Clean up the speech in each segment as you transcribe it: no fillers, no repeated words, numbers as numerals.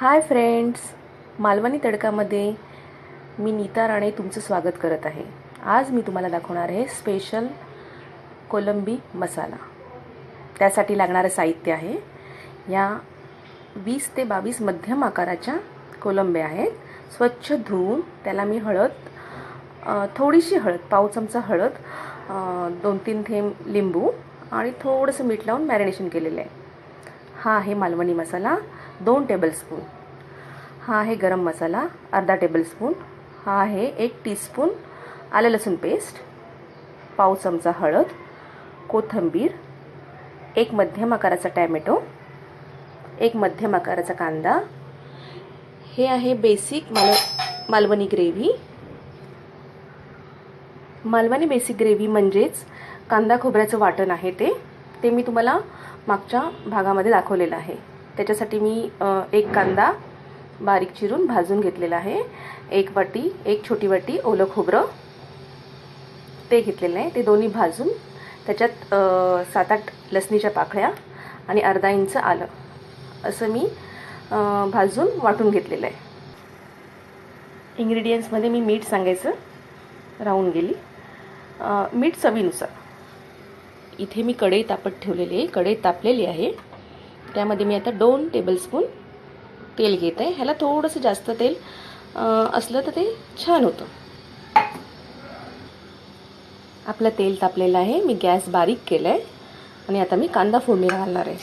Hi friends, Malvani तडकामध्ये मी नीता राणे तुमचं स्वागत करत आहे। आज मी तुम्हाला दाखवणार आहे स्पेशल कोलंबी मसाला। त्यासाठी लागणारे साहित्य आहे या 20 ते 22 मध्यम आकाराच्या कोलंब्या आहेत। स्वच्छ धुवून त्याला मी थोडीशी हळद, पाव चमचा हळद, 2-3 थेंब लिंबू आणि थोडंसं मीठ लावून मॅरिनेशन केलेलं आहे। हा आहे मालवणी मसाला 2 टेबलस्पून। हा आहे गरम मसाला अर्धा टेबलस्पून। हा आहे 1 टीस्पून आलं लसूण पेस्ट, पाव चमचा हळद, कोथिंबीर, 1 मध्यम आकाराचा टोमॅटो, 1 मध्यम आकाराचा कांदा। हे आहे basic Malvani gravy. Malvani basic gravy म्हणजेच कांदा खोबऱ्याचं वाटण आहे ते मी तुम्हाला मागच्या भागामध्ये दाखवलेलं आहे। त्याच्यासाठी मी 1 कांदा बारीक चिरून भाजून घेतलेला आहे। 1 छोटी वाटी ओलं खोबरं ते घेतलेलं आहे। ते दोन्ही भाजून त्याच्यात 7-8 लसणीच्या पाकळ्या आणि अर्धा इंच आलं असं मी भाजून वाटून घेतलेलं आहे। इंग्रेडियंट्समध्ये मी मीठ सांगायचं राहून गेली। मीठ चवीनुसार। इथे मी कढई तापत ठेवलेली आहे, कढई तापलेली आहे। त्यामध्ये मी आता 2 टेबलस्पून तेल घेत आहे। ह्याला थोडंसं जास्त तेल असलं तर ते छान होतं। आपलं तेल तापलेलं आहे, मी गॅस बारीक केला आहे आणि आता मी कांदा फोडणीला घालणार आहे।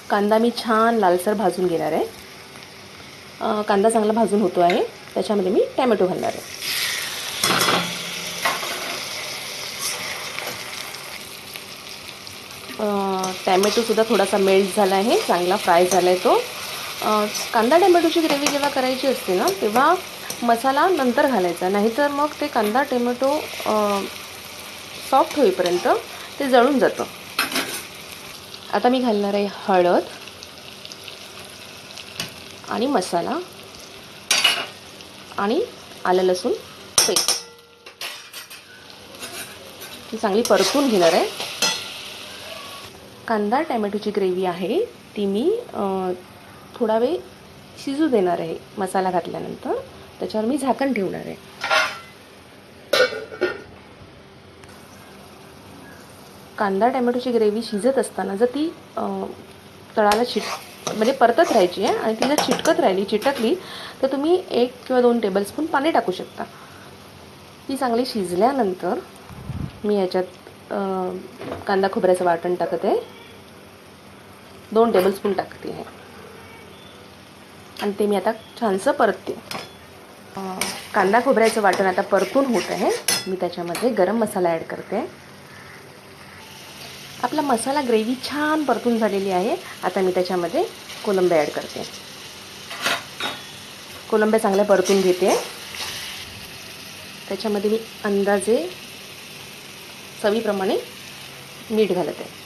कांदा मी छान लालसर भाजून घेणार आहे। कांदा चांगला भाजून होतो आहे, त्याच्यामध्ये मी टोमॅटो घालणार आहे। टोमॅटो सुद्धा थोडासा मेल्ट झाला आहे, चांगला फ्राय झाला आहे तो। कांदा टोमॅटोची ग्रेव्ही जेव्हा करायची असते ना, तेव्हा मसाला नंतर घालायचा, नाहीतर मग ते कांदा टोमॅटो सॉफ्ट होईपर्यंत ते जळून जातं। आता मी घालणार आहे हळद आणि मसाला आणि आलं लसूण पेस्ट। ती चांगली परतून घेणार आहे। कांदा टोमॅटोची ग्रेव्ही आहे ती मी थोडा वेळ शिजू देणार आहे। मसाला घातल्यानंतर त्याच्यावर मी झाकण ठेवणार आहे। कांदा टोमॅटोची ग्रेव्ही शिजत असताना जर ती तळाला म्हणजे परतत राहायची आहे आणि ती जर चिटकली तर तुम्ही 1 किंवा 2 टेबलस्पून पाणी टाकू शकता। ती चांगली शिजल्यानंतर मी याच्यात कांदा खोबऱ्याचं वाटण टाकत आहे, 2 टेबलस्पून टाकते आहे आणि ते मी आता छानसं परतते। कांदा खोबऱ्याचं वाटण आता परतून होत आहे। मी त्याच्यामध्ये गरम मसाला ॲड करते। आपला मसाला ग्रेव्ही छान परतून झालेली आहे। आता मी त्याच्यामध्ये कोलंब्या ॲड करते। कोलंब्या चांगल्या परतून घेते। त्याच्यामध्ये मी अंदाजे चवीप्रमाणे मीठ घालत आहे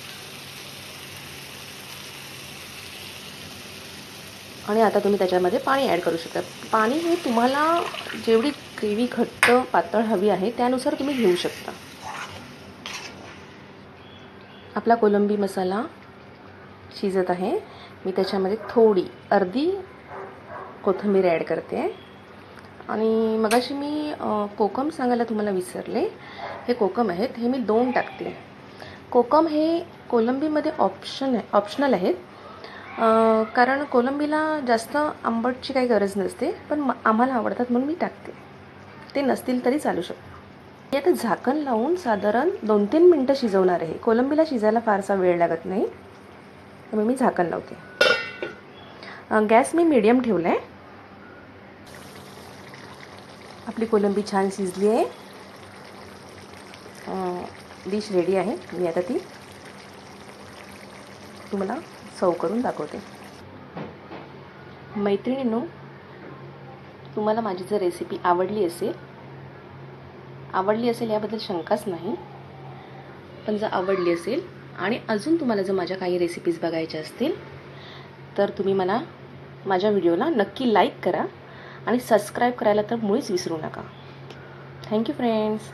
आणि आता तुम्ही त्याच्यामध्ये पाणी ॲड करू शकता। पाणी हे तुम्हाला जेवढी ग्रेव्ही घट्ट पातळ हवी आहे त्यानुसार तुम्ही घेऊ शकता। आपला कोलंबी मसाला शिजत आहे। मी त्याच्यामध्ये अर्धी कोथिंबीर ॲड करते आणि मगाशी मी कोकम सांगायला तुम्हाला विसरले। हे कोकम आहेत, हे मी 2 टाकते। कोकम हे कोलंबीमध्ये ऑप्शनल आहेत, कारण कोलंबीला जास्त आंबटची काही गरज नसते, पण आम्हाला आवडतात म्हणून मी टाकते। ते नसतील तरी चालू शकतं। मी आता झाकण लावून साधारण 2-3 मिनटं शिजवणार आहे। कोलंबीला शिजायला फारसा वेळ लागत नाही, त्यामुळे मी झाकण लावते। गॅस मी मीडियम ठेवला आहे। आपली कोलंबी छान शिजली आहे। डिश रेडी आहे। मी आता ती तुम्हाला सर्व करून दाखवते। मैत्रिणींनो, तुम्हाला माझी जर रेसिपी आवडली असेल याबद्दल शंकाच नाही, पण जर आवडली असेल आणि अजून तुम्हाला जर माझ्या काही रेसिपीज बघायच्या असतील तर तुम्ही माझ्या व्हिडिओला नक्की लाईक करा आणि सबस्क्राईब करायला तर मुळीच विसरू नका। Thank you friends.